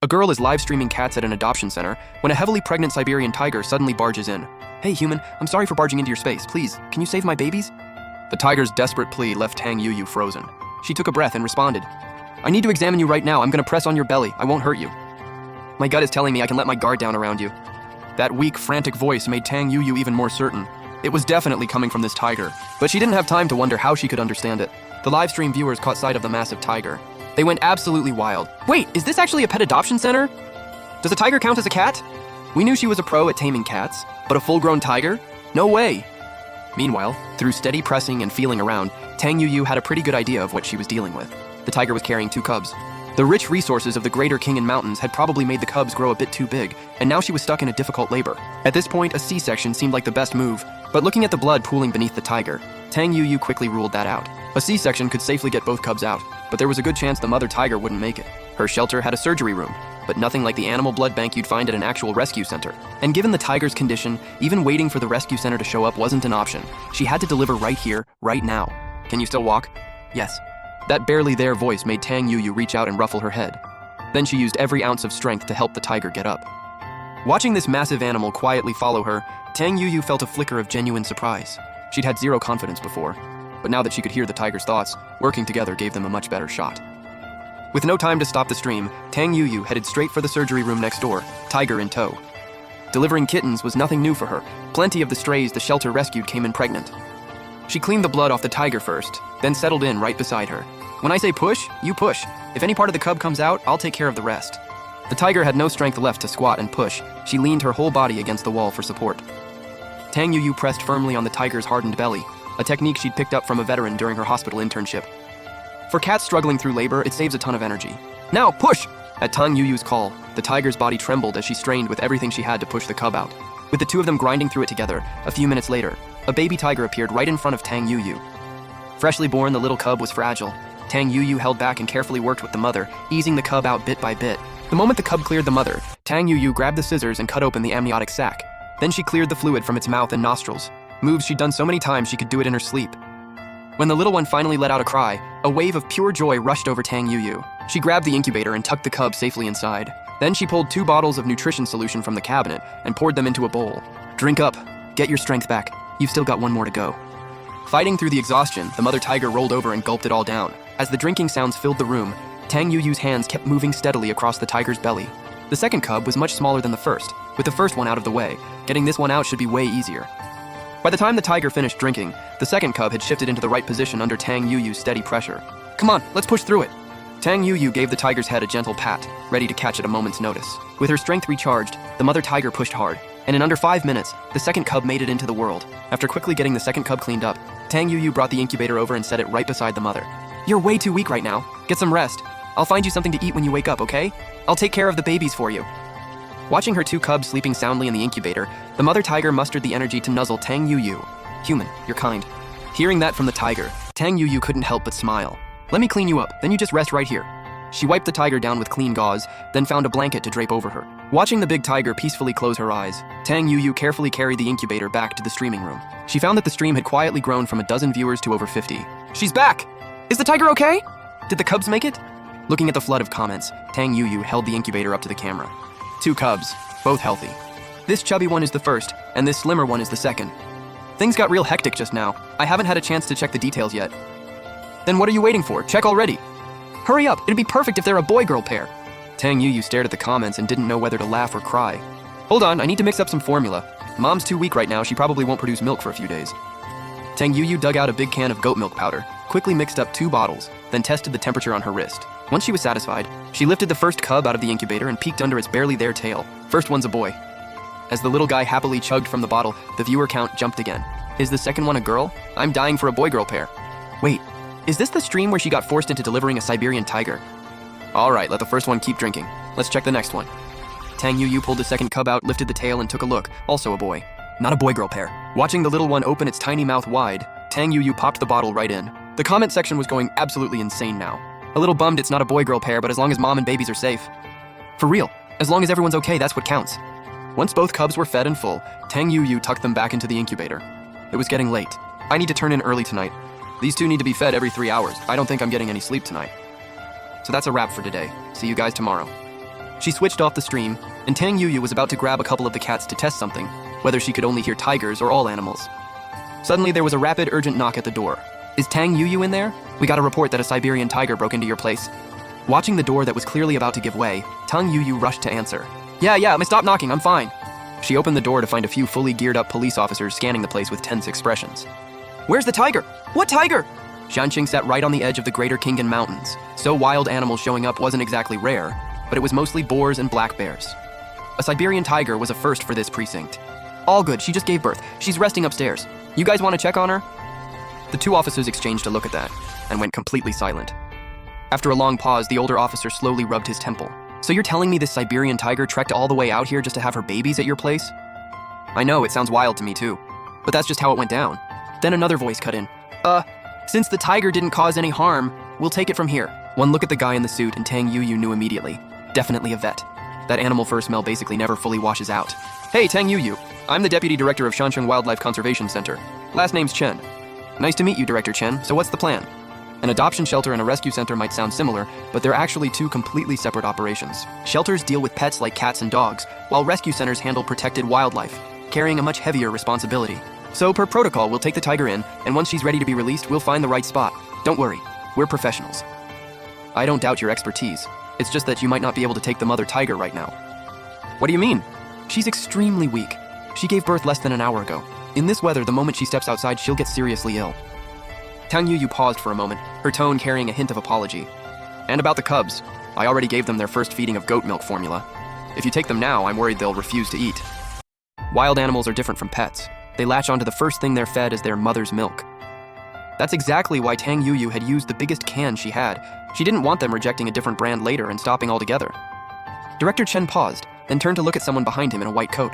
A girl is live streaming cats at an adoption center when a heavily pregnant Siberian tiger suddenly barges in. "Hey human, I'm sorry for barging into your space. Please, can you save my babies?" The tiger's desperate plea left Tang Yuyu frozen. She took a breath and responded, "I need to examine you right now. I'm gonna press on your belly. I won't hurt you. My gut is telling me I can let my guard down around you." That weak, frantic voice made Tang Yuyu even more certain. It was definitely coming from this tiger, but she didn't have time to wonder how she could understand it. The live stream viewers caught sight of the massive tiger. They went absolutely wild. "Wait, is this actually a pet adoption center? Does a tiger count as a cat? We knew she was a pro at taming cats, but a full-grown tiger? No way." Meanwhile, through steady pressing and feeling around, Tang Yuyu had a pretty good idea of what she was dealing with. The tiger was carrying 2 cubs. The rich resources of the greater Khingan Mountains had probably made the cubs grow a bit too big, and now she was stuck in a difficult labor. At this point, a C-section seemed like the best move, but looking at the blood pooling beneath the tiger, Tang Yuyu quickly ruled that out. A C-section could safely get both cubs out, but there was a good chance the mother tiger wouldn't make it. Her shelter had a surgery room, but nothing like the animal blood bank you'd find at an actual rescue center. And given the tiger's condition, even waiting for the rescue center to show up wasn't an option. She had to deliver right here, right now. "Can you still walk?" "Yes." That barely there voice made Tang Yuyu reach out and ruffle her head. Then she used every ounce of strength to help the tiger get up. Watching this massive animal quietly follow her, Tang Yuyu felt a flicker of genuine surprise. She'd had zero confidence before, but now that she could hear the tiger's thoughts, working together gave them a much better shot. With no time to stop the stream, Tang Yuyu headed straight for the surgery room next door, tiger in tow. Delivering kittens was nothing new for her. Plenty of the strays the shelter rescued came in pregnant. She cleaned the blood off the tiger first, then settled in right beside her. "When I say push, you push. If any part of the cub comes out, I'll take care of the rest." The tiger had no strength left to squat and push. She leaned her whole body against the wall for support. Tang Yuyu pressed firmly on the tiger's hardened belly, a technique she'd picked up from a veteran during her hospital internship. For cats struggling through labor, it saves a ton of energy. "Now, push!" At Tang Yuyu's call, the tiger's body trembled as she strained with everything she had to push the cub out. With the two of them grinding through it together, a few minutes later, a baby tiger appeared right in front of Tang Yuyu. Freshly born, the little cub was fragile. Tang Yuyu held back and carefully worked with the mother, easing the cub out bit by bit. The moment the cub cleared the mother, Tang Yuyu grabbed the scissors and cut open the amniotic sac. Then she cleared the fluid from its mouth and nostrils, moves she'd done so many times she could do it in her sleep. When the little one finally let out a cry, a wave of pure joy rushed over Tang Yuyu. She grabbed the incubator and tucked the cub safely inside. Then she pulled 2 bottles of nutrition solution from the cabinet and poured them into a bowl. "Drink up. Get your strength back. You've still got one more to go." Fighting through the exhaustion, the mother tiger rolled over and gulped it all down. As the drinking sounds filled the room, Tang Yuyu's hands kept moving steadily across the tiger's belly. The second cub was much smaller than the first. With the first one out of the way, getting this one out should be way easier. By the time the tiger finished drinking, the second cub had shifted into the right position under Tang Yuyu's steady pressure. "Come on, let's push through it." Tang Yuyu gave the tiger's head a gentle pat, ready to catch at a moment's notice. With her strength recharged, the mother tiger pushed hard, and in under 5 minutes, the second cub made it into the world. After quickly getting the second cub cleaned up, Tang Yuyu brought the incubator over and set it right beside the mother. "You're way too weak right now. Get some rest. I'll find you something to eat when you wake up, okay? I'll take care of the babies for you." Watching her 2 cubs sleeping soundly in the incubator, the mother tiger mustered the energy to nuzzle Tang Yuyu. "Human, you're kind." Hearing that from the tiger, Tang Yuyu couldn't help but smile. "Let me clean you up, then you just rest right here." She wiped the tiger down with clean gauze, then found a blanket to drape over her. Watching the big tiger peacefully close her eyes, Tang Yuyu carefully carried the incubator back to the streaming room. She found that the stream had quietly grown from a dozen viewers to over 50. "She's back! Is the tiger okay? Did the cubs make it?" Looking at the flood of comments, Tang Yuyu held the incubator up to the camera. 2 cubs, both healthy. This chubby one is the first, and this slimmer one is the second. Things got real hectic just now. I haven't had a chance to check the details yet. Then what are you waiting for? Check already. Hurry up, it'd be perfect if they're a boy-girl pair. Tang Yuyu stared at the comments and didn't know whether to laugh or cry. "Hold on, I need to mix up some formula. Mom's too weak right now, she probably won't produce milk for a few days." Tang Yuyu dug out a big can of goat milk powder, quickly mixed up 2 bottles, then tested the temperature on her wrist. Once she was satisfied, she lifted the first cub out of the incubator and peeked under its barely there tail. First one's a boy. As the little guy happily chugged from the bottle, the viewer count jumped again. Is the second one a girl? I'm dying for a boy-girl pair. Wait, is this the stream where she got forced into delivering a Siberian tiger? All right, let the first one keep drinking. Let's check the next one. Tang Yuyu pulled the second cub out, lifted the tail, and took a look. Also a boy. Not a boy-girl pair. Watching the little one open its tiny mouth wide, Tang Yuyu popped the bottle right in. The comment section was going absolutely insane now. A little bummed it's not a boy-girl pair, but as long as mom and babies are safe. For real, as long as everyone's okay, that's what counts. Once both cubs were fed and full, Tang Yuyu tucked them back into the incubator. It was getting late. I need to turn in early tonight. These 2 need to be fed every 3 hours. I don't think I'm getting any sleep tonight. So that's a wrap for today. See you guys tomorrow. She switched off the stream, and Tang Yuyu was about to grab a couple of the cats to test something, whether she could only hear tigers or all animals. Suddenly, there was a rapid, urgent knock at the door. Is Tang Yuyu in there? We got a report that a Siberian tiger broke into your place. Watching the door that was clearly about to give way, Tang Yuyu rushed to answer. Yeah, stop knocking, I'm fine. She opened the door to find a few fully geared up police officers scanning the place with tense expressions. Where's the tiger? What tiger? Xianqing sat right on the edge of the Greater Khingan Mountains, so wild animals showing up wasn't exactly rare, but it was mostly boars and black bears. A Siberian tiger was a first for this precinct. All good, she just gave birth. She's resting upstairs. You guys want to check on her? The two officers exchanged a look at that, and went completely silent. After a long pause, the older officer slowly rubbed his temple. So you're telling me this Siberian tiger trekked all the way out here just to have her babies at your place? I know, it sounds wild to me too, but that's just how it went down. Then another voice cut in. Since the tiger didn't cause any harm, we'll take it from here. One look at the guy in the suit and Tang Yuyu knew immediately. Definitely a vet. That animal fur smell basically never fully washes out. Hey, Tang Yuyu. I'm the Deputy Director of Shansheng Wildlife Conservation Center. Last name's Chen. Nice to meet you, Director Chen. So what's the plan? An adoption shelter and a rescue center might sound similar, but they're actually two completely separate operations. Shelters deal with pets like cats and dogs, while rescue centers handle protected wildlife, carrying a much heavier responsibility. So per protocol, we'll take the tiger in, and once she's ready to be released, we'll find the right spot. Don't worry, we're professionals. I don't doubt your expertise. It's just that you might not be able to take the mother tiger right now. What do you mean? She's extremely weak. She gave birth less than an hour ago. In this weather, the moment she steps outside, she'll get seriously ill. Tang Yuyu paused for a moment, her tone carrying a hint of apology. And about the cubs, I already gave them their first feeding of goat milk formula. If you take them now, I'm worried they'll refuse to eat. Wild animals are different from pets. They latch onto the first thing they're fed as their mother's milk. That's exactly why Tang Yuyu had used the biggest can she had. She didn't want them rejecting a different brand later and stopping altogether. Director Chen paused, then turned to look at someone behind him in a white coat.